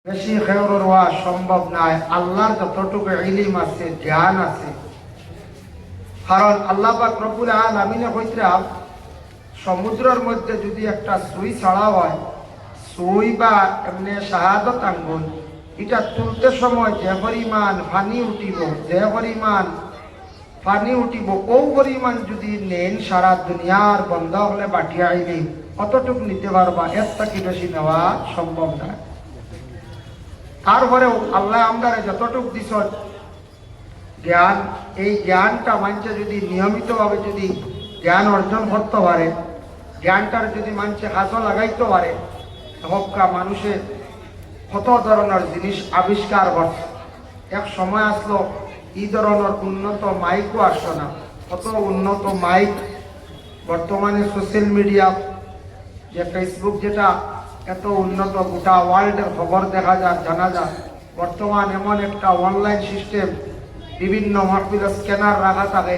বেশি খেয়র হওয়া সম্ভব নয়। আল্লাহর যতটুকু ইলম আছে, জ্ঞান আছে, কারণ আল্লাহ পাক রব্বুল আলামিন কইরা সমুদ্রের মধ্যে যদি একটা সুই ছাড়া হয়, সুই বা এমনি শাহাদত আঙ্গুল, এটা তুলতে সময় যে পরিমাণ পানি উঠিব, ও পরিমাণ যদি নেন সারা দুনিয়ার বন্ধ হলে বাটিয়া আইলে কতটুকু নিতে পারবা, এর থেকে বেশি নেওয়া সম্ভব নয়। তারপরেও আল্লাহ আমরা যতটুকু দিছ জ্ঞান, এই জ্ঞানটা মানুষে যদি নিয়মিতভাবে যদি জ্ঞান অর্জন করতে পারে, জ্ঞানটার যদি মানুষে হাতে লাগাইতে পারে, হকা মানুষের কত ধরনের জিনিস আবিষ্কার করছে। এক সময় আসলো এই ধরনের উন্নত মাইকও আসলো না, কত উন্নত মাইক বর্তমানে সোশ্যাল মিডিয়া, যে ফেসবুক যেটা এত উন্নত, গোটা ওয়ার্ল্ডের খবর দেখা যায়, জানা যায়। বর্তমান এমন একটা অনলাইন সিস্টেম, বিভিন্ন মাহফিল স্ক্যানার রাখা থাকে,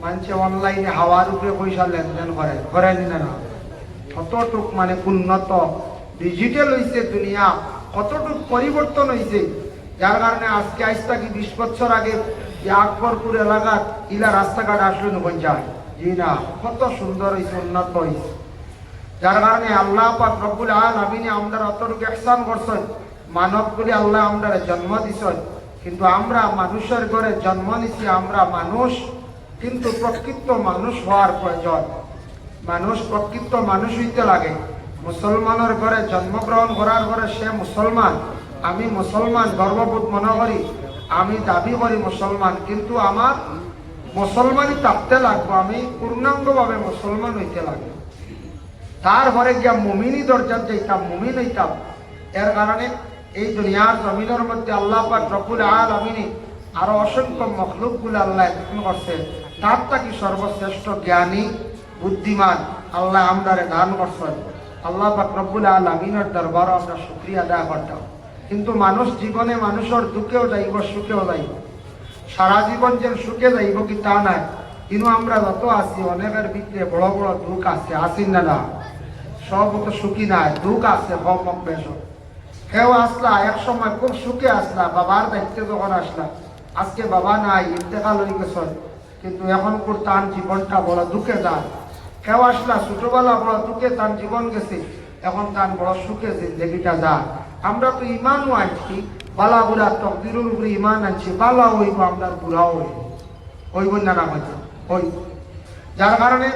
মানুষে অনলাইনে হাওয়ার উপরে পয়সা লেনদেন করেন না। কতটুক মানে উন্নত ডিজিটাল হয়েছে দুনিয়া, কতটুক পরিবর্তন হয়েছে, যার কারণে আজকে আজ থেকে 20 বছর আগে যে আকবরপুর এলাকা ইলা রাস্তাঘাট আসলে নয় যায়, জি না, কত সুন্দর হয়েছে, উন্নত হয়েছে। যার কারণে আল্লাহ পাক রব্বুল আলামিন আমরা অতটুকু ইহসান করছেন, মানবগুলি আল্লাহ আমরা জন্ম দিছেন, কিন্তু আমরা মানুষের ঘরে জন্ম নিছি, আমরা মানুষ, কিন্তু প্রকৃত মানুষ হওয়ার প্রয়োজন। মানুষ প্রকৃত মানুষ হইতে লাগে। মুসলমানের ঘরে জন্মগ্রহণ করার পরে সে মুসলমান, আমি মুসলমান গর্ববোধ মনে করি, আমি দাবি করি মুসলমান, কিন্তু আমার মুসলমানই থাকতে লাগবো, আমি পূর্ণাঙ্গভাবে মুসলমান হইতে লাগবে। তারপরে গিয়া মুমিনী দরজার যাইতাম, মুমিন হইতাম। এর কারণে এই দুনিয়ার জমিনের মধ্যে আল্লাহ পাক রব্বুল আলামিন আরো অসংখ্য মখলুকগুলো আল্লাহ গঠন করছে, তার থাকি সর্বশ্রেষ্ঠ জ্ঞানী বুদ্ধিমান আল্লাহ আমরারে দান করছেন। আল্লাহ পাক রব্বুল আলামিনের দরবারে আমরা শুকরিয়া আদায় করতাম। কিন্তু মানুষ জীবনে মানুষের দুঃখেও যাইব, সুখেও যাইব। সারা জীবন যে সুখে যাইব কি তা নাই, কিন্তু আমরা যত আছি অনেকের ভিতরে বড় বড় দুঃখ আছে, আসি না, সব তো সুখী নাই, দুঃখ আছে কম বেশ। কেউ আসলা এক সময় খুব সুখে আসলা, বাবার দায়িত্বে যখন আসলা, আজকে বাবা নাই, ইন্তেকাল হয়ে গেছে, কিন্তু এখন তার জীবনটা বড় দুঃখে যায়। কেউ আসলা ছোটবেলা বড় দুঃখে তার জীবন গেছে, এখন তার বড় সুখে জিন্দগিটা যায়। আমরা তো ইমানও আনছি, বালা বুড়া তকদিরুর উপরে ইমান আনছি, বালা হইব আমরা বুড়াও হইব না না হই। যার কারণে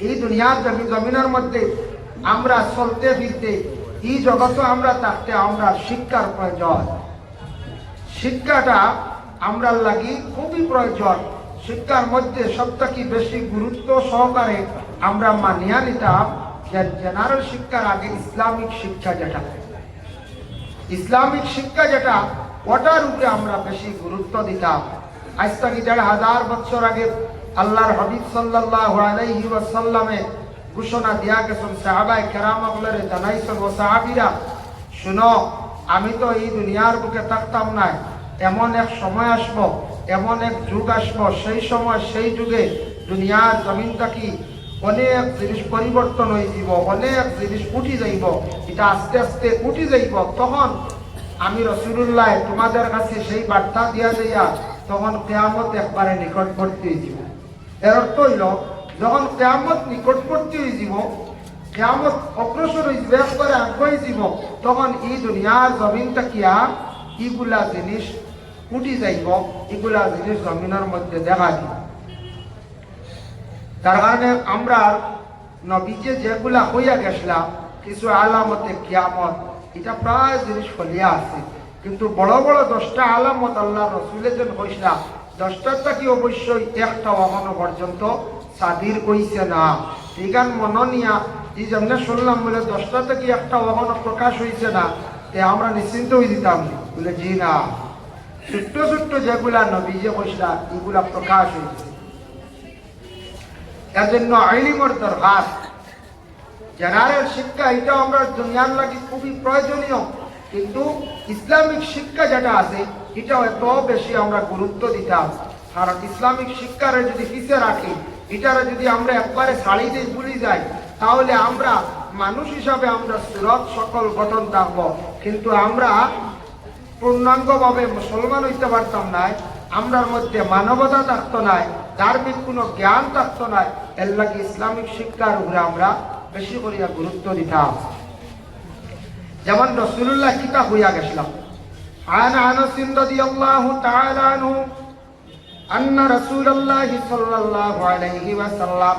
এই দুনিয়ার জমিনের মধ্যে আমরা চলতে ফিরতে, এই জগতে আমরা থাকতে আমরা শিক্ষার প্রয়োজন। শিক্ষাটা আমরা লাগি খুবই প্রয়োজন। শিক্ষার মধ্যে সবথেকে বেশি গুরুত্ব সহকারে আমরা মানিয়া নিতাম যে জেনারেল শিক্ষার আগে ইসলামিক শিক্ষা যেটা, ইসলামিক শিক্ষা যেটা, ওটার উপরে আমরা বেশি গুরুত্ব দিতাম। আজ থেকে 1500 বছর আগে আল্লাহর হাবিব সাল্লাল্লাহু আলাইহি ওয়াসাল্লামে ঘোষণা দিয়া গেছেন, সাহাবায়ে কেরামগুলোরে জানাইছেন, ও সাহাবীরা শুনো, আমি তো এই দুনিয়ার বুকে থাকতাম না, এমন এক সময় আসবো, এমন এক যুগ আসবো, সেই সময় সেই যুগে দুনিয়ার জমিনটা কি অনেক জিনিস পরিবর্তন হয়ে যাব, অনেক জিনিস উঠি যাইব, এটা আস্তে আস্তে উঠি যাইব। তখন আমি রাসূলুল্লাহ তোমাদের কাছে সেই বার্তা দিয়া যাইয়া, তখন কিয়ামত একবারে নিকটবর্তী হয়ে যাব। এর অর্থ হইল, যখন কিয়ামত নিকটবর্তী হয়ে যাব, কিয়ামত অগ্রসর হয়ে যাব, একবারে আগুয়ে যাব, তখন এই দুনিয়ার জমিনটা কিয়া ইগুলা জিনিস উঠি যাইব, এগুলা জিনিস জমিনের মধ্যে দেখা দিব। তার কারণে আমরা নবীকে যেগুলা হইয়া গেছিলাম, কিছু আলামতে কিয়ামত, এটা প্রায় জিনিস ফলিয়া আছে, কিন্তু বড় বড় 10টা আলামত আল্লাহ রসুলের জন্য হয়েছিলাম, 10টার কি অবশ্যই একটা এখনো পর্যন্ত সাদির কইছে না। এখান মননিয়া এই যেমন শুনলাম বলে 10টা থেকে একটা এখনো প্রকাশ হয়েছে না, তে আমরা নিশ্চিন্ত হয়ে দিতাম বলে, জি না, ছোট্ট ছোট্ট যেগুলা নবী যে কইছিলাম এগুলা প্রকাশ হয়েছে। এর জন্য ইলমের দরকার, জেনারেল শিক্ষা এটাও আমরা দুনিয়ার লাগি খুবই প্রয়োজনীয়, কিন্তু ইসলামিক শিক্ষা যেটা আছে এটাও এত বেশি আমরা গুরুত্ব দিতাম। কারণ ইসলামিক শিক্ষারে যদি পিছিয়ে রাখি, এটারে যদি আমরা একবারে ছাড়ি দিয়ে ভুলে যাই, তাহলে আমরা মানুষ হিসাবে আমরা সুরত সকল গঠন থাকবো, কিন্তু আমরা পূর্ণাঙ্গভাবে মুসলমান হইতে পারতাম না, আমরার মধ্যে মানবতা থাকতো না, ধার্মিক কোনো জ্ঞান থাকতো না। এর লাগে ইসলামিক শিক্ষার উপরে আমরা বেশি করিয়া গুরুত্ব দিতাম। যেমন রাসূলুল্লাহ কিতাব হইয়া গেছিলাম। عن أنس رضي الله تعالى عنه أن رسول الله صلى الله عليه وسلم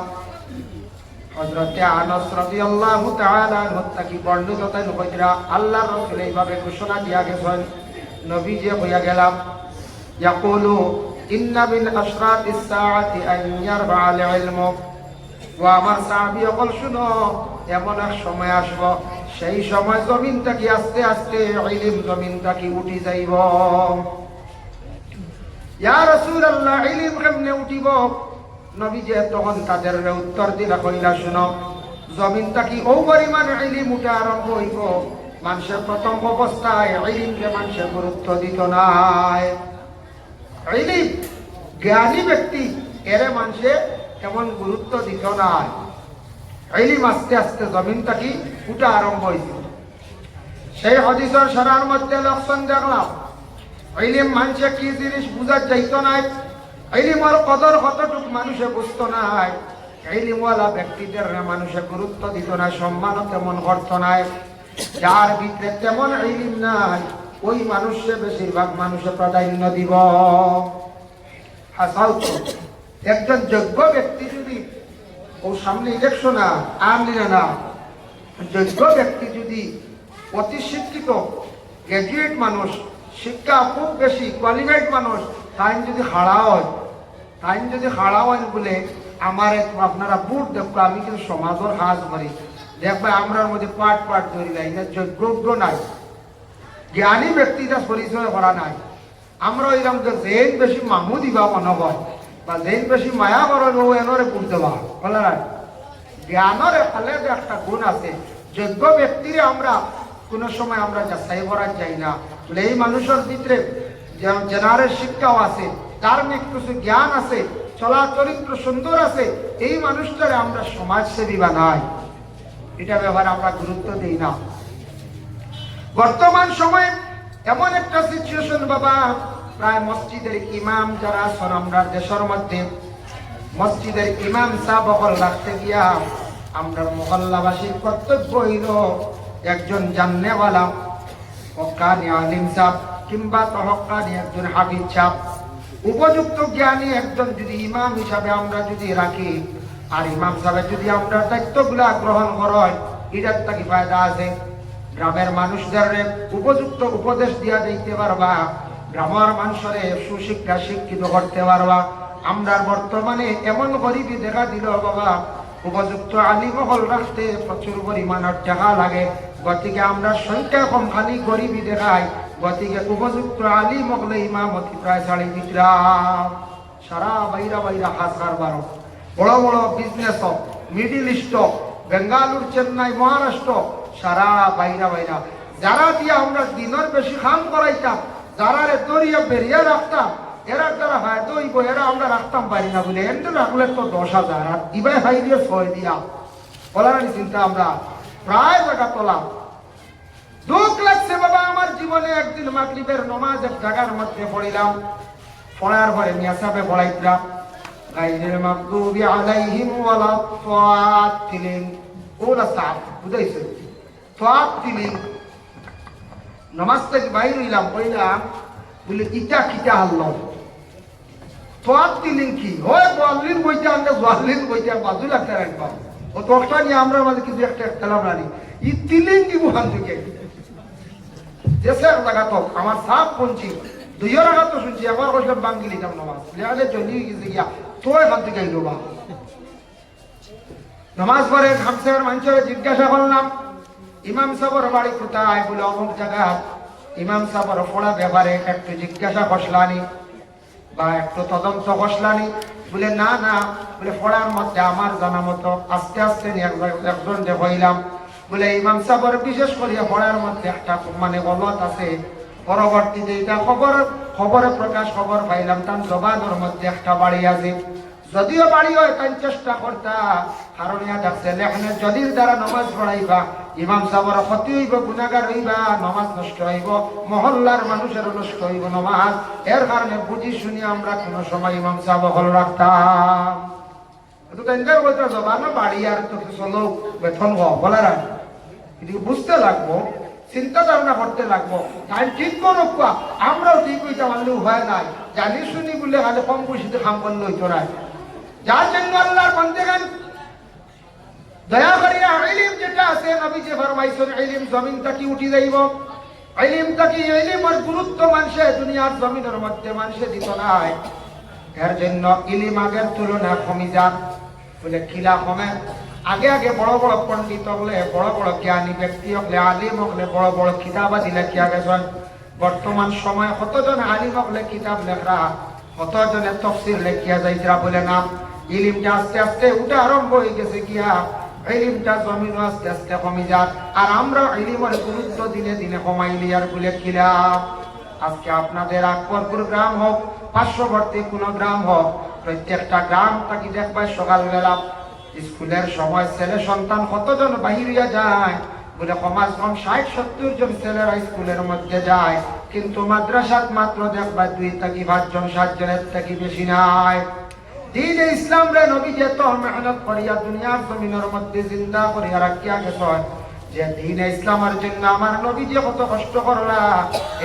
হযরত আনাস রাদিয়াল্লাহু তাআলা আনহু থেকে বর্ণিত তাই হযরা আল্লাহর রাসূল এইভাবে ঘোষণা দিয়া গেছেন, নবী যে হইয়া গেলাম, ইয়াকুলু ইন্না মিন আশরাতিস সাআতি আন ইয়ারফা'আল ইলমু। ও আমার সাহাবী সকল শুনো, এমন এক সময় আসবে সেই সময় জমিন থেকে আস্তে আস্তে ইলম জমিন থেকে উঠি যাইব। ইয়া রাসূলুল্লাহ, ইলম কেমনে উঠিব? নবী যে তখন তাদের উত্তর দিলা কইলা, শুনো, জমিন থেকে ও পরিমাণ ইলম উঠা আরম্ভ হইব, মানুষের প্রথম অবস্থায় ইলমকে মানুষের গুরুত্ব দিত নাই। ইলম জ্ঞানী ব্যক্তি এরে মানুষে কেমন গুরুত্ব দিত নাই। ইলম আস্তে আস্তে জমিন থেকে উঠা আরম্ভ হইছে। সেই হাদিসের শরার মধ্যে লক্ষণ দেখলাম, ইলম মানুষে কি জিনিস বুঝা যাইত নাই, ইলমের কদর কতটুকু মানুষে বুঝতো নাই। ইলমওয়ালা ব্যক্তিদের মানুষে গুরুত্ব দিত না, সম্মান তেমন করত নাই। যার ভিতরে তেমন ইলম নাই ওই মানুষে বেশিরভাগ মানুষে প্রাধান্য দিব। হাসাও তো, একজন যোগ্য ব্যক্তি যদি ও সামনে ইলেকশন আনলিনা না, যোগ্য ব্যক্তি যদি অতি শিক্ষিত গ্রাজুয়েট মানুষ, শিক্ষা খুব বেশি কোয়ালিফাইড মানুষ, তাই যদি খাড়া হয় বলে আমার আপনারা বুট দেখবো, আমি কিন্তু সমাজের কাজ করি, দেখবে আমরার মধ্যে পাট ধরি নাই, না যোগ্য নাই, জ্ঞানী ব্যক্তিটা পরিচয় করা নাই। আমরা এরকম যেন বেশি মামু দিবা মনে হয় বা যেন বেশি মায়া করো এনরে বুট দেওয়া বলে না। জ্ঞানের ফলে একটা গুণ আছে, যোগ্য ব্যক্তিরে আমরা কোনো সময় আমরা যাচাই করার চাই না। এই মানুষের ভিতরে জেনারেল শিক্ষাও আছে, ধার্মিক কিছু জ্ঞান আছে, চলা চরিত্র সুন্দর আছে, এই মানুষটারে আমরা সমাজসেবী বানাই, এটা ব্যাপারে আমরা গুরুত্ব দিই না। বর্তমান সময়ে এমন একটা সিচুয়েশন বাবা, প্রায় মসজিদের ইমাম যারা আছেন আমরা দেশের মধ্যে, মসজিদের ইমাম সাহেব বকল রাখতে গিয়া আমরা মহল্লাবাসীর কর্তব্য হইল একজন জান্নেওয়ালা হক্কানি আলিম সাহেব কিংবা তহক্কানি একজন হাফিজ সাহেব, উপযুক্ত জ্ঞানী একজন যদি ইমাম হিসাবে আমরা যদি রাখি, আর ইমাম সাহেব যদি আমরা দায়িত্বগুলা গ্রহণ করাই, এটার থেকে ফায়দা আছে। গ্রামের মানুষদের উপযুক্ত উপদেশ দিয়া দিতে পারবা, গ্রামের মানুষের সুশিক্ষা শিক্ষিত করতে পারবা। আমরা বর্তমানে এমন গরিবী দেখা দিল বাবা, উপযুক্ত আলিমহল রাখতে প্রচুর পরিমাণের টাকা লাগে, গতিকে আমরা সংখ্যা কম খালি গরিবী দেখাই, গতিকে উপযুক্ত আলিম হলে ইমামতি প্রায় 3.5 সারা বাইরা হাজার 12 বড় বড় বিজনেস হোক, মিডিল ইস্ট হোক, বেঙ্গালুর, চেন্নাই, মহারাষ্ট্র, সারা বাইরা যারা দিয়ে আমরা দিনের বেশি খান করাইতাম, যারা দরিয়া বেরিয়ে রাখতাম, এরা যারা হয়তো এরা আমরা রাখতাম পারি না বলে এমনি রাখলে তো 10,000 আর দিবাই ভাই দিয়ে 6 দিয়া বলার চিন্তা আমরা প্রায় জায়গা তোলাম। দুঃখ লাগছে বাবা, আমার জীবনে একদিন মাগরিবের নামাজ এক জায়গার মধ্যে পড়িলাম, পড়ার পরে মিয়া সাহেবে পড়াইতাম গায়রিল মাগদুবি আলাইহিম ওয়ালা তাআতিলিন, ওরা সাহেব বুঝাইছে তাআতিলিন। নামাজ থেকে বাইরে হইলাম, কইলাম বলে ইটা কিটা আল্লাহ তাআতিলিন কি হয়, ওয়াল্লিন বইতে আমরা ওয়াল্লিন বইতে বাজু লাগতে রাখবা, ও তোরটা নিয়ে আমরা মাঝে কিছু একটা খেলাম রানি ই তিলিন কি বুহান থেকে দেশের জায়গা তো আমার সাপ শুনছি, 2 রাখা তো শুনছি, একবার কইলাম বাঙ্গিলি কাম নামাজ লিয়ালে চলি গেছে গিয়া তো এখান থেকে আইলো বা নামাজ পড়ে খামসার মানুষের জিজ্ঞাসা করলাম ইমাম সাহেবের বাড়ি কোথায়, বলে অমুক জায়গা। ইমাম সাহেবের পড়া ব্যাপারে একটু জিজ্ঞাসা করলানি বা একটু তদন্ত করলানি, বলে না বলে পড়ার মধ্যে আমার জানা মতো আস্তে আস্তে একজন যে হইলাম, বলে ইমাম সাহেবের বিশেষ করে পড়ার মধ্যে একটা মানে গলত আছে। পরবর্তীতে এটা খবরে প্রকাশ খবর পাইলাম তার জবানের মধ্যে একটা বাড়ি আছে, যদিও বাড়ি হয় তাই চেষ্টা করতা, কারণ ইয়া দেখছে লেখনে যদির দ্বারা নামাজ পড়াইবা ইমাম সাহেবের ক্ষতি হইব, গুনাহগার হইবা, নামাজ নষ্ট হইব, মহল্লার মানুষের নষ্ট হইব নামাজ। এর কারণে বুঝি শুনি আমরা কোন সময় ইমাম সাহেব হল রাখতাম। তো তেনকার বলতে জবানো বাড়ি আর তো চলো বেতন বলার কিন্তু বুঝতে লাগবো, চিন্তা ধারণা করতে লাগবো। তাই ঠিক করো, আমরাও ঠিক হইতে পারলেও হয় নাই, জানি শুনি বলে খালি কম পয়সাতে কাম করলে হইতো না। যার জন্য আল্লাহর বান্দাগণ দয়া করিয়া ইলম যেটা আছে, নবী যে ফরমাইছেন ইলম জমিন থেকে উঠি যাইব, ইলম থেকে ইলমের গুরুত্ব মানুষে দুনিয়ার জমিনের মধ্যে মানুষে দিত নাই। এর জন্য ইলম আগের তুলনায় কমি যান বলে খিলা কমে। আগে আগে বড় বড় পণ্ডিত হলে, বড় বড় জ্ঞানী ব্যক্তি হলে, আলিম হলে বড় বড় কিতাবাদি লেখিয়া গেছেন। বর্তমান সময় কতজন আলিম হলে কিতাব লেখরা, কতজনের তফসির লেখিয়া যাইতরা বলে না। ইলিমটা আস্তে আস্তে উঠে আরম্ভ হয়ে গেছে গিয়া, ইলিমটা জমিন আস্তে আস্তে কমে যাক। আর আমরা ইলিমের গুরুত্ব দিনে দিনে কমাইলি আর বলে খিলাম। আজকে আপনাদের আকবরপুর গ্রাম হোক, পার্শ্ববর্তী কোনো গ্রাম হোক, প্রত্যেকটা গ্রাম থাকি দেখবা সকালবেলা স্কুলের সময় ছেলে সন্তান কতজন বাহিরিয়া যায় বলে কমাস কম ৬০-৭০ জন ছেলেরা স্কুলের মধ্যে যায়, কিন্তু মাদ্রাসাত মাত্র দেখবা ২ থেকে ৫ জন, ৭ জনের থেকে বেশি নাই। দ্বীনে ইসলাম রে নবী যে তো মেহনত করিয়া দুনিয়ার জমিনের মধ্যে জিন্দা করিয়া রাখিয়া গেছেন, যে দ্বীনে ইসলামের জন্য আমার নবী যে কত কষ্ট করলা,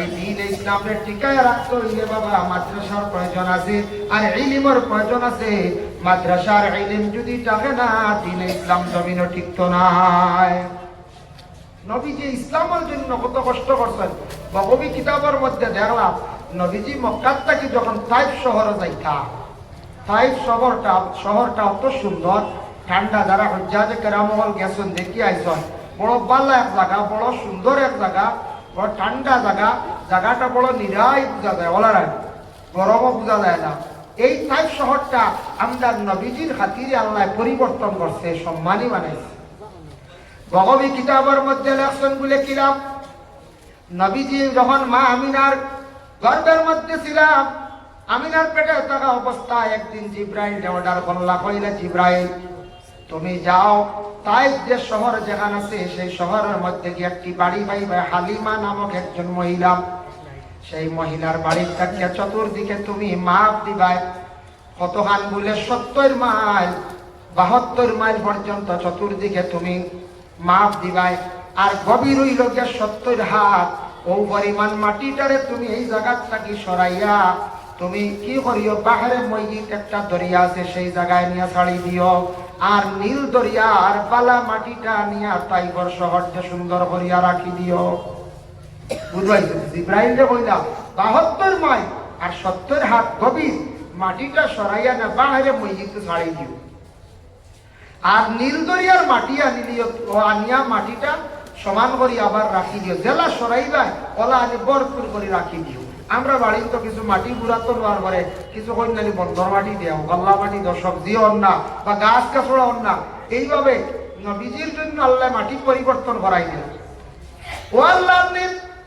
এই দ্বীনে ইসলাম রে টিকায় রাখতে হইলে বাবা মাদ্রাসার প্রয়োজন আছে আর ইলমের প্রয়োজন আছে। মাদ্রাসার ইলম যদি থাকে না, দ্বীনে ইসলাম জমিনও টিকতো নাই। নবী যে ইসলামের জন্য কত কষ্ট করছেন, বগবী কিতাবের মধ্যে দেখলাম নবীজি মক্কার থেকে যখন তাইফ শহরে যাইতা, তাইফ শহরটা অত সুন্দর, ঠান্ডা, যারা হুজ্জাজে কেরামহল গেছেন দেখি আইছেন, বড় বালা এক জায়গা, বড় সুন্দর এক জায়গা, বড় ঠান্ডা জায়গা, জায়গাটা বড় নিরাই বোঝা যায়, ওলারাই গরমও বোঝা যায় না। এই তাইফ শহরটা আমরা নবীজির খাতিরে আল্লাহ পরিবর্তন করছে, সম্মানী বানাইছে। বগবী কিতাবের মধ্যে লেখছেন বলে কিলাম, নবীজি যখন মা আমিনার গর্ভের মধ্যে ছিলাম, আমিনার পেটে থাকা অবস্থায় একদিন জিব্রাইল অর্ডার করলা, কইলে জিব্রাইল তুমি যাও তাইফ যে শহর যেখানে আছে সেই শহরের মধ্যে গিয়ে একটি বাড়ি পাইবে, হালিমা নামক একজন মহিলা। সেই মহিলার বাড়ির থেকে চতুর্দিকে তুমি মাপ দিবাই, কতখান বলে ৭০ মাইল ৭২ মাইল পর্যন্ত চতুর্দিকে তুমি মাপ দিবাই। আর গভীর হইল গিয়ে ৭০ হাত, ও পরিমাণ মাটিটারে তুমি এই জায়গার থাকি সরাইয়া তুমি কি করিও, বাহারে মইজিদ একটা দরিয়া আছে সেই জায়গায় নিয়ে ছাড়ি দিও। আর নীল দরিয়া আর বালা মাটিটা নিয়ে তাইফর শহরটা সুন্দর করিয়া রাখি দিও। বুঝবাইছো? জিব্রাইল রে কইলা ৭২ মাইল আর ৭০ হাত গভীর মাটিটা সরাইয়া না বাহারে মইজিদ ছাড়ি দিও। আর নীল দরিয়ার মাটি আনিলিও, আনিয়া মাটিটা সমান করি আবার রাখি দিও, জেলা সরাইবাই ওলা আনি ভরপুর করে রাখি দিও। আমরা বাড়ির তো কিছু মাটি বুড়াতো নেওয়ার পরে কিছু কন্যানি বন্ধর মাটি দেও, গল্লা মাটি দাও, সবজি অন্না বা গাছ কাছড়া অন্না, এইভাবে নবীজির জন্য আল্লাহ মাটি পরিবর্তন করাই দিল। ও আল্লাহ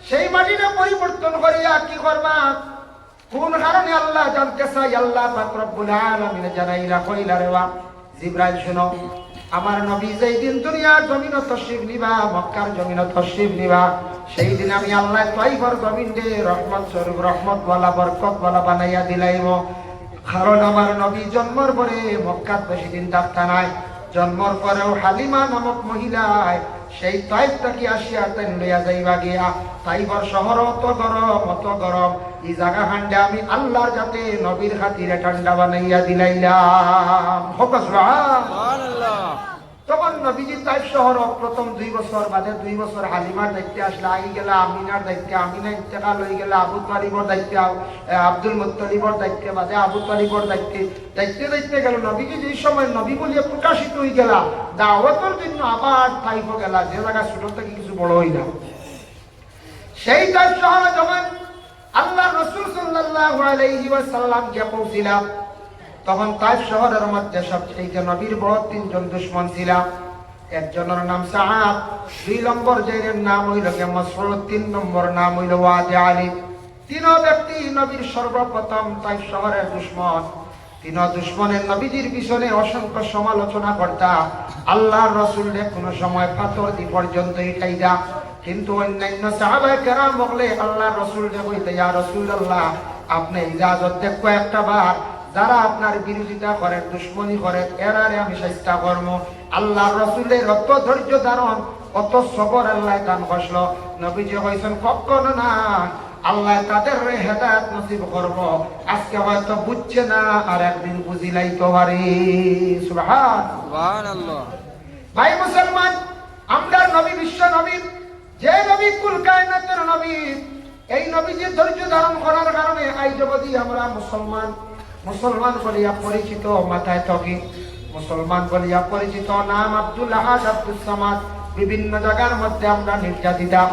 সেই মাটিটা পরিবর্তন করিয়া কি করবা, কোন কারণে আল্লাহ জানতে চাই, আল্লাহ পাক রব্বুল আলামিন জানাইলা কইলা রে বা জিব্রাইল শুনো, আমার নবী যেই দিন দুনিয়ার জমিন তশরিফ নিবা, মক্কার জমিন তশরিফ নিবা, সেই দিন আমি আল্লাহ তাইফের জমিন দে রহমত স্বরূপ, রহমত ওয়ালা, বরকত ওয়ালা বানাইয়া দিলাইব। কারণ আমার নবী জন্মের পরে মক্কাত বেশি দিন থাকতা নাই, জন্মের পরেও হালিমা নামক মহিলায় সেই তাইফ থেকে আসিয়া তাই লইয়া যাইবা গিয়া, তাইফের শহর অত গরম, এই জায়গা হান্ডে আমি আল্লাহর যাতে নবীর খাতিরে ঠান্ডা বানাইয়া দিলাইলাম। সুবহানাল্লাহ। তখন নবীজি তাইফ শহর প্রথম 2 বছর বাদে 2 বছর হালিমার দায়িত্বে আসলে, আই গেলা আমিনার দায়িত্বে, আমিনা ইন্তেকাল হয়ে গেলে আবু তালিবর দায়িত্বে, আব্দুল মুত্তালিবর দায়িত্বে বাদে আবু তালিবর দায়িত্বে গেল। নবীজি যেই সময় নবী বলিয়া প্রকাশিত হয়ে গেলা, দাওয়াতের জন্য আবার তাইফ গেলা, যে জায়গা ছোট থেকে কিছু বড় হইলা। সেই তাইফ শহরে যখন আল্লাহ রাসূল সাল্লাল্লাহু আলাইহি ওয়াসাল্লাম গিয়ে পৌঁছিলাম, তখন তাইফ শহরের মধ্যে সবচেয়ে নবীর বড় 3 জন দুশমন ছিল। একজনের নাম সাআদ, 2 নম্বর জেনের নাম হইল মাসউদ, 3 নম্বর নাম হইল ওয়াদি আলী। 3 ব্যক্তি নবীর সর্বপ্রথম তাইফ শহরের দুশমন। তিনি দুশ্মনের নবীজির পিছনে অসংখ্য সমালোচনা করতা। আল্লাহর রাসূলের কোনো সময় পাথর দি পর্যন্ত এটাইরা, কিন্তু অন্যান্য সাহাবায়ে কেরাম বলে আল্লাহর রাসূলকে কইতে, ইয়া রাসূলুল্লাহ আপনি ইজাজত দেন কয়েকটা বার যারা আপনার বিরোধিতা করেন, দুশ্মনী করেন, এরারে আমি চেষ্টা করব। আল্লাহর রাসূলের অত ধৈর্য ধারণ, অত সবর আল্লাহ দান করলো। নবীজি কইছেন কখনো না, আল্লাহ তাদের হেদায়েত নসিব করব। আজকে হয়তো বুঝছে না, আর একদিন বুঝিলাইতে পারে। সুবহানাল্লাহ। ভাই মুসলমান, আমরার নবী বিশ্ব নবী, যে নবী কুল কায়নাতের নবী, এই নবীজির ধৈর্য ধারণ করার কারণে আজ অবধি আমরা মুসলমান বলিয়া পরিচিত, মাথায় তকি মুসলমান বলিয়া পরিচিত, নাম আব্দুল আহাদ, আব্দুল সামাদ, বিভিন্ন জায়গার মধ্যে আমরা নির্যাতিতা।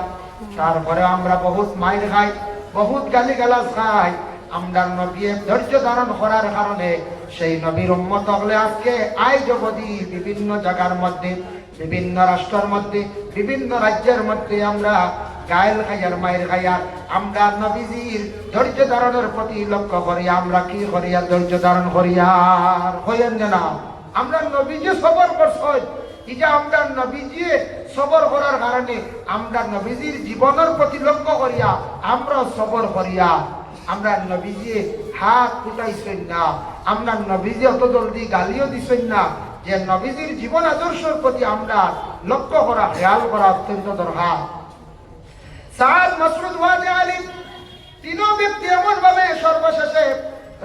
তারপরে আমরা বহুত মাইর খাই, বহুত গালিগালাজ খাই। আমরা নবী ধৈর্য ধারণ করার কারণে সেই নবীর উম্মত হলে আজকে আজ অবধি বিভিন্ন জায়গার মধ্যে, বিভিন্ন রাষ্ট্রের মধ্যে, বিভিন্ন রাজ্যের মধ্যে আমরা গায়েল খাইয়ার মায়ের খাইয়া আমরা নবীজির ধৈর্য ধারণের প্রতি লক্ষ্য করিয়া আমরা কি করিয়া ধৈর্য ধারণ করিয়া হইয়েন না। আমরা নবীজি সবর করছই, এটা আমরা নবীজি সবর করার কারণে আমরা নবীজির জীবনের প্রতি লক্ষ্য করিয়া আমরা সবর করিয়া আমরা নবীজি হাত ফুটাইছেন না, আমরা নবীজি অত জলদি গালিও দিছেন না। যে নবীজির জীবন আদর্শের প্রতি আমরা লক্ষ্য করা, খেয়াল করা অত্যন্ত দরকার। সাদ, মাসউদ, ওয়াজি, আলী তিনও ব্যক্তি এমন ভাবে সর্বশেষে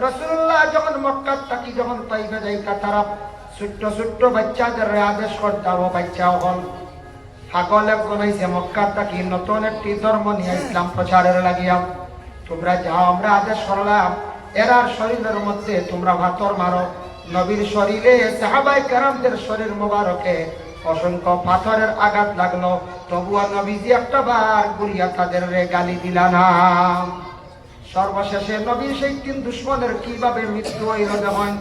রাসূলুল্লাহ যখন মক্কা থেকে যখন তাইফে যাইতা, তারা ছোট্ট ছোট্ট বাচ্চাদের আদেশ করতাম, বাচ্চা হল পাগল একজন আইছে মক্কা থেকে নতুন একটি ধর্ম নিয়ে ইসলাম প্রচারের লাগিয়া, তোমরা যাও, আমরা আদেশ করলাম এরার শরীরের মধ্যে তোমরা পাথর মারো। নবীর শরীরে, সাহাবায়ে কেরামদের শরীর মোবারকে অসংখ্য পাথরের আঘাত লাগলো, তবুও নবীজি একটা বার ঘুরিয়া তাদের গালি দিলা না। সর্বশেষে নবী সেই তিন দুশ্মনের কিভাবে মৃত্যু হইল দেখেন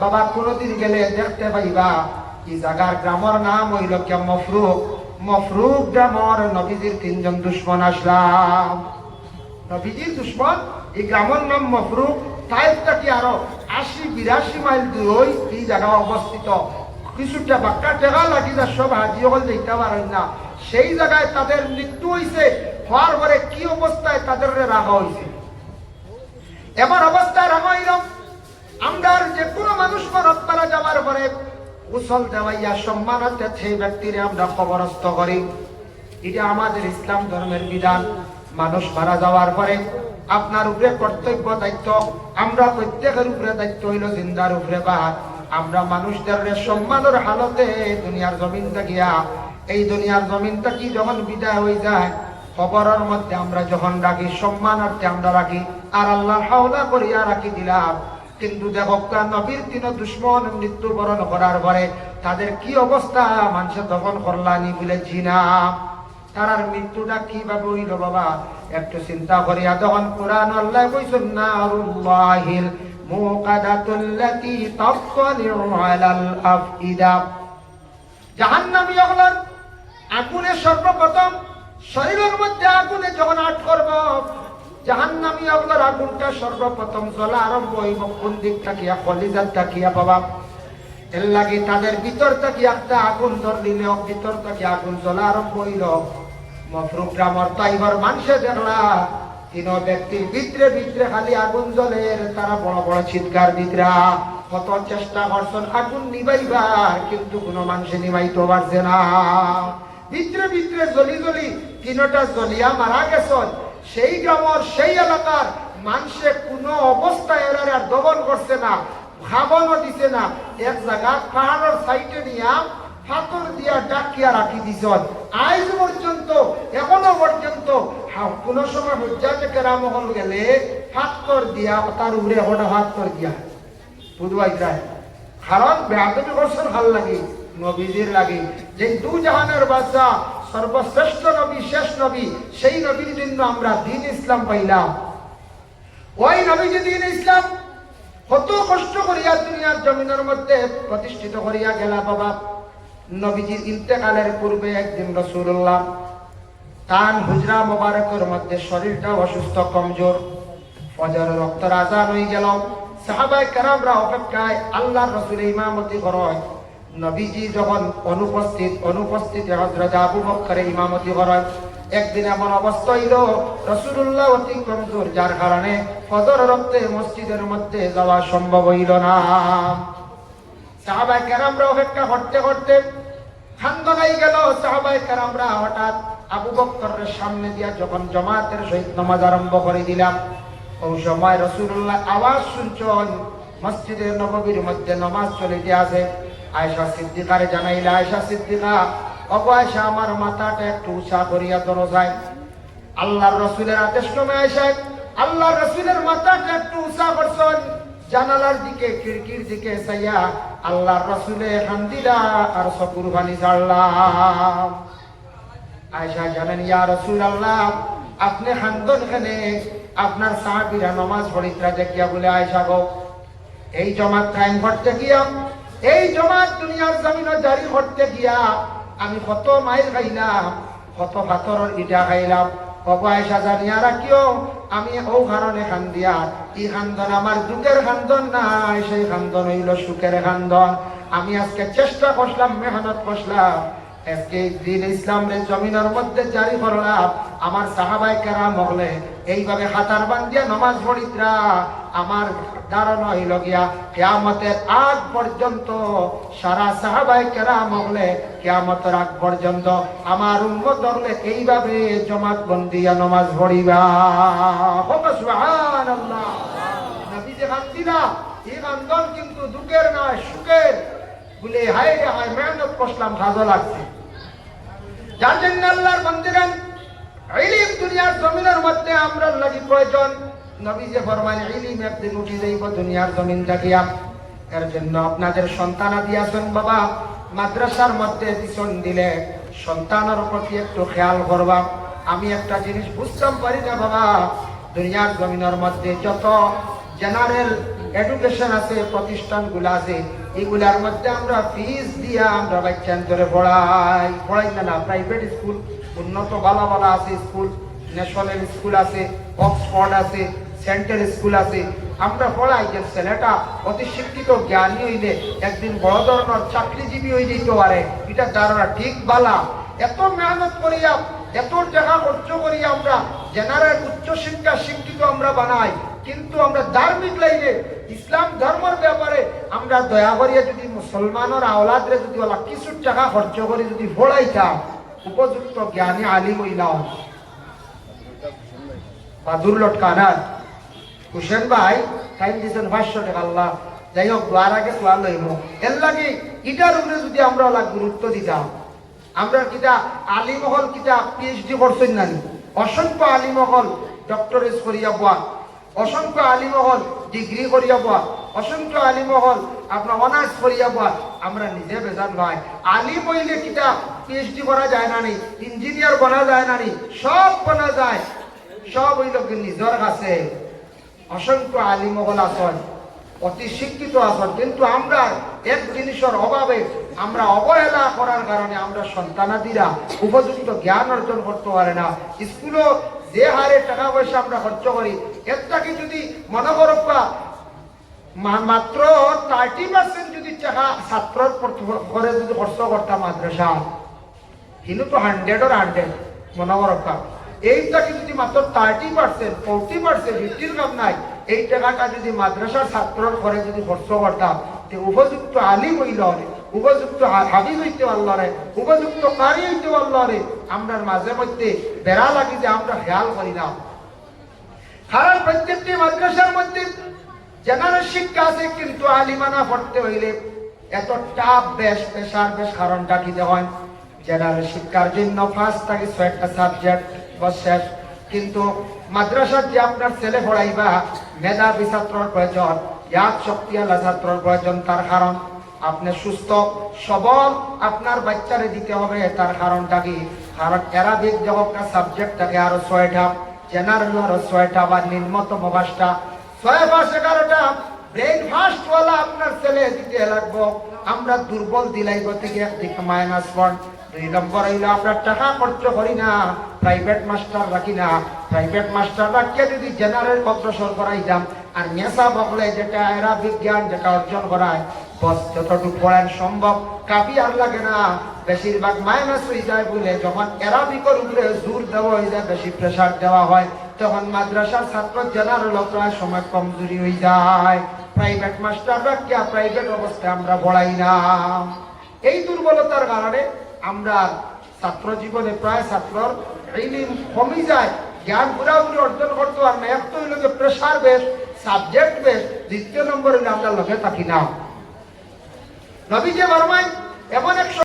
বাবা। কোনদিন গেলে দেখতে পাইবা এই জায়গার গ্রামের নাম হইল কে মফরুক। মফরুক গ্রামের নবীজির তিনজন দুশ্মন আসলাম। নবীজির দুশ্মন এই গ্রামের নাম মফরুক। তাইফ থেকে আরো ৮০-৮২ মাইল দূর এই জায়গা অবস্থিত। কিছুটা বাক্কা টেকা লাগি যা সব হাজি হল যেতে পারেন না, সেই জায়গায় তাদের মৃত্যু হয়েছে। হওয়ার পরে কি অবস্থায় তাদের রাখা হয়েছে, এমন অবস্থায় রাখা হইল আমরা যে কোনো মানুষ মারা যাওয়ার পরে উসল দেওয়াইয়া সম্মানার্থে সেই ব্যক্তিরে আমরা কবরস্থ করি। এটা আমাদের ইসলাম ধর্মের বিধান। মানুষ মারা যাওয়ার পরে আপনার উপরে কর্তব্য, দায়িত্ব, আমরা প্রত্যেকের উপরে দায়িত্ব হইল জিন্দার উপরে বা আমরা মানুষদের সম্মানের হালতে দুনিয়ার জমিন থাকিয়া, এই দুনিয়ার জমিন থাকি যখন বিদায় হয়ে যায়, কবরের মধ্যে আমরা যখন রাখি সম্মানার্থে আমরা রাখি, আর আল্লাহর হাওলা করিয়া রাখি দিলাম। কিন্তু দেখো নবীর তিন দুশ্মন মৃত্যুবরণ করার পরে তাদের কি অবস্থা মানুষের তখন করলানি বলেছি না। তারার মৃত্যুটা কিভাবে হইল বাবা একটু চিন্তা করিয়া তখন কোরআন আল্লাহ কইছেন নারুল্লাহিল মুকাদাতুল্লাতী তাফলিউ আলাল আফইদা। জাহান্নামী হলেন আগুনে সর্বপ্রথম শরীরের মধ্যে আগুনে যখন আট করব, জাহান্নামী হলেন আগুনটা সর্বপ্রথম জ্বলা আরম্ভ হইব কোন দিক থাকিয়া, কলিজার থাকিয়া বাবা। এর লাগে তাদের ভিতর থেকে একটা আগুন ধরলিলে ভিতর থেকে আগুন জ্বলা আরম্ভ হইল। মফরুক গ্রামের তাইফের মানুষে দেখলা তিন ব্যক্তির ভিতরে ভিতরে খালি আগুন জ্বলে, তারা বড় বড় চিৎকার দিতরা, কত চেষ্টা করছেন আগুন নিবাইবার, কিন্তু কোনো মানুষে নিবাইতে পারছে না। ভিতরে ভিতরে জ্বলি জ্বলি তিনটা জ্বলিয়া মারা গেছেন। সেই গ্রামের সেই এলাকার মানুষে কোনো অবস্থায় এরা আর দমন করছে না, খাবানো দিছে না। এক জায়গা পাহাড়ের সাইডে নিয়া পাথর দিয়া ডাকিয়া রাখি দিছ। আজ পর্যন্ত এখনো পর্যন্ত কোন সময় হজ্জাতে কেরামহল গেলে পাথর দিয়া তার উপরে ওটা পাথর দিয়া বুঝবাই যায়। কারণ বেয়াদবি করছেন ভাল লাগে, নবীজির লাগে যে দু জাহানের বাদশা সর্বশ্রেষ্ঠ নবী, শেষ নবী, সেই নবীর জন্য আমরা দিন ইসলাম পাইলাম। ওই নবীজি দিন ইসলাম কত কষ্ট করিয়া দুনিয়ার জমিনের মধ্যে প্রতিষ্ঠিত করিয়া গেলা বাবা। নবীজির ইন্তেকালের পূর্বে একদিন রাসূলুল্লাহ তান হুজরা মোবারকের মধ্যে শরীরটা অসুস্থ, কমজোর। ফজরের রক্তের আযান হয়ে গেল, সাহাবায়ে কেরামরা অপেক্ষায় আল্লাহর রাসূলের ইমামতি করেন। নবীজি যখন অনুপস্থিত হযরত আবু বকরের ইমামতি করেন। একদিন এমন অবস্থা হইল রাসূলুল্লাহ অতি কমজোর, যার কারণে ফজর রক্তে মসজিদের মধ্যে যাওয়া সম্ভব হইল না। সাহাবায়ে কেরামরা অপেক্ষা করতে করতে খান্দনাই গেল। সাহাবায়ে কেরামরা হঠাৎ আবু বকরের সামনে দিয়া যখন জামাতের সহিত নামাজ আরম্ভ করে দিলাম, ওই সময় রাসূলুল্লাহ আওয়াজ শুনছেন মসজিদে নববীর মধ্যে নামাজ চলিতে আছে। আয়েশা সিদ্দিকারে জানাইলা, আয়েশা সিদ্দিকা, ওগো আয়েশা, আমার মাথাটা একটু উঁচা করিয়া ধরো যায়। আল্লাহর রাসূলের আদেশ ক্রমে আয়েশা আল্লাহর রাসূলের মাথাটা একটু উঁচা করছেন। জানালার দিকে খিড়কির দিকে চাইয়া আল্লাহর রাসূলে হামদিলা আর চকুর পানি ছাড়লাম। আয়েশা জানেন, ইয়া রাসূলুল্লাহ, আপনি খান্দন কেনে? আপনার সাহাবীরা নামাজ পড়িতরা দেখিয়া বলে, আয়েশা গো, এই জামাত কায়েম করতে গিয়া, এই জামাত দুনিয়ার জমিনে জারি করতে গিয়া আমি কত মাইল খাইলাম, কত পাথরের ইটা খাইলাম। ওগো আয়েশা, জানিয়া রাখিও, আমি ও কারণে খান্দিয়া, এই খান্দন আমার দুঃখের খান্দন নাই, সেই খান্দন হইল সুখের খান্দন। আমি আজকে চেষ্টা করলাম, মেহনত করলাম, আজকে দিন ইসলামের জমিনের মধ্যে জারি করলাম। আমার সাহাবায়ে কেরাম হলে এইভাবে হাতার বান্ধিয়া নামাজ পড়িতরা। আমার ধারণা হইল গিয়া কিয়ামতের আগ পর্যন্ত সারা সাহাবায়ে কেরাম হলে কিয়ামতের আগ পর্যন্ত আমার উম্মত হলে এইভাবে জমাত বন্দিয়া নামাজ পড়িবা। সুবহানাল্লাহ। নবী যে কান্দিনা, এই কান্দন কিন্তু দুঃখের নয়, সুখের। বলে হায় রে হায়, মেহনত করলাম, ভালো লাগছে। যার জন্য আল্লাহর বান্দাগণ, ইলম দুনিয়ার জমিনের মধ্যে আমরা লাগি প্রয়োজন। নবী যে ফরমান, ইলম একদিন উঠে যাইব দুনিয়ার জমিন থাকিয়া। এর জন্য আপনাদের সন্তান দিয়াছেন বাবা, মাদ্রাসার মধ্যে দিছন দিলে সন্তানের প্রতি একটু খেয়াল করবা। আমি একটা জিনিস বুঝতাম পারি না বাবা, দুনিয়ার জমিনের মধ্যে যত জেনারেল এডুকেশন আছে, প্রতিষ্ঠানগুলো আছে, এগুলার মধ্যে আমরা ফিস দিয়া আমরা বাচ্চান্তরে পড়াই না। প্রাইভেট স্কুল উন্নত ভালো ভালো আছে, স্কুল ন্যাশনাল স্কুল আছে, অক্সফোর্ড আছে, সেন্ট্রাল স্কুল আছে, আমরা পড়াই যে ছেলেটা অতি শিক্ষিত জ্ঞানী হইলে একদিন বড় ধরনের চাকরিজীবী হয়ে যেতে পারে। এটা ধারণা ঠিক বালা। এত মেহনত করিয়া, এত টাকা খরচ করিয়া আমরা জেনারেল উচ্চ শিক্ষা শিক্ষিত আমরা বানাই, কিন্তু আমরা ধার্মিক লাইনে ইসলাম ধর্মের ব্যাপারে আমরা দয়া করিয়া যদি মুসলমানের আওলাদরে যদি ওলা কিছু টাকা খরচ করে যদি পড়াইতাম, উপযুক্ত জ্ঞানী আলিম হইলাম। বাদুর লটকানার হুসেন ভাই টাইম দিয়েছেন 500 টাকা। আল্লাহ যাই হোক, দোয়ার আগে দোয়া লইব। এর লাগে ইটার উপরে যদি আমরা ওলা গুরুত্ব দিতাম, আমরা কিটা আলিমহল কিটা পিএইচডি করছেন নানি, অসংখ্য আলিমহল ডক্টরেট করিয়া বয়া, অসংখ্য আলিমহল ডিগ্রি করিয়া বয়া, অসংখ্য আলিমহল আপনার অনার্স করিয়া বয়া। আমরা নিজে বেজান ভাই, আলিম হইলে কিটা পিএইচডি করা যায় না নি, ইঞ্জিনিয়ার বনা যায় না নি, সব বনা যায়, সব হইল নিজের কাছে। অসংখ্য আলিমহল আসন, অতি শিক্ষিত আসন, কিন্তু আমরা এক জিনিসের অভাবে আমরা অবহেলা করার কারণে আমরা সন্তানাদিরা উপযুক্ত জ্ঞান অর্জন করতে পারে না। স্কুলও যে হারে টাকা পয়সা আমরা খরচ করি, এটাকে যদি মনে করো মাত্র 30% যদি টাকা ছাত্রর করে যদি খরচ করতাম মাদ্রাসা, কিন্তু তো 100 মনে করো এইটাকে যদি মাত্র 30%, 40%, 50 কাম নাই, এই টাকাটা যদি মাদ্রাসার ছাত্রর করে যদি খরচ করতাম, উপযুক্ত আলিম হইল, উপযুক্ত হাবিব হইতে পারল রে, উপযুক্ত কারি হইতে পারল রে, আমরা মাঝে মধ্যে বেড়া লাগি যে আমরা খেয়াল করি না। কারণ প্রত্যেকটি মাদ্রাসার মধ্যে জেনারেল শিক্ষা আছে, কিন্তু আলিমানা পড়তে হইলে এত টাপ বেশ পেশার বেশ কারণটা দিতে হয়। জেনারেল শিক্ষার জন্য 5 থেকে 6টা সাবজেক্ট শেষ, কিন্তু মাদ্রাসার যে আপনার ছেলে পড়াইবা মেধাবী ছাত্রর প্রয়োজন, ইয়াদ শক্তিওয়ালা ছাত্রর প্রয়োজন। তার কারণ আপনি সুস্থ সবল আপনার বাচ্চারে দিতে হবে। তার কারণটা কি? কারণ অ্যারাবিক যখন সাবজেক্ট থাকে আরো 6টা, জেনারেল আরো 6টা, বা নিম্নতম 5টা, 6, 5, 11টা ব্রেন ফাস্টওয়ালা আপনার ছেলে দিতে লাগবো। আমরা দুর্বল দিলাইব থেকে একদিকে -1। 2 নম্বর হইলো আমরা টাকা খরচ করি না, প্রাইভেট মাস্টার রাখি না। প্রাইভেট মাস্টার রাখিয়ে যদি জেনারেল অগ্রসর করাইতাম, আর নেশা বকলে যেটা এরা বিজ্ঞান যেটা অর্জন করায় বস যতটুকু পড়েন সম্ভব কাফি আর লাগে না, বেশিরভাগ মাইনাস হয়ে যায় বলে যখন এরাবিকর উপরে জোর দেওয়া হয়ে যায়, বেশি প্রেশার দেওয়া হয়, তখন মাদ্রাসার ছাত্র জেনারেল প্রায় সময় কমজোরি হয়ে যায়। প্রাইভেট মাস্টাররা কে প্রাইভেট অবস্থায় আমরা পড়াই না। এই দুর্বলতার কারণে আমরা ছাত্র জীবনে প্রায় ছাত্রর ইলম কমে যায়, জ্ঞান পুরাপুরি অর্জন করতে পার না। এক তো হইল যে প্রেশার বেশ, সাবজেক্ট বেশ, দ্বিতীয় নম্বর হইলে আমরা লগে থাকি না। নবী যে বর্মায় এমন এক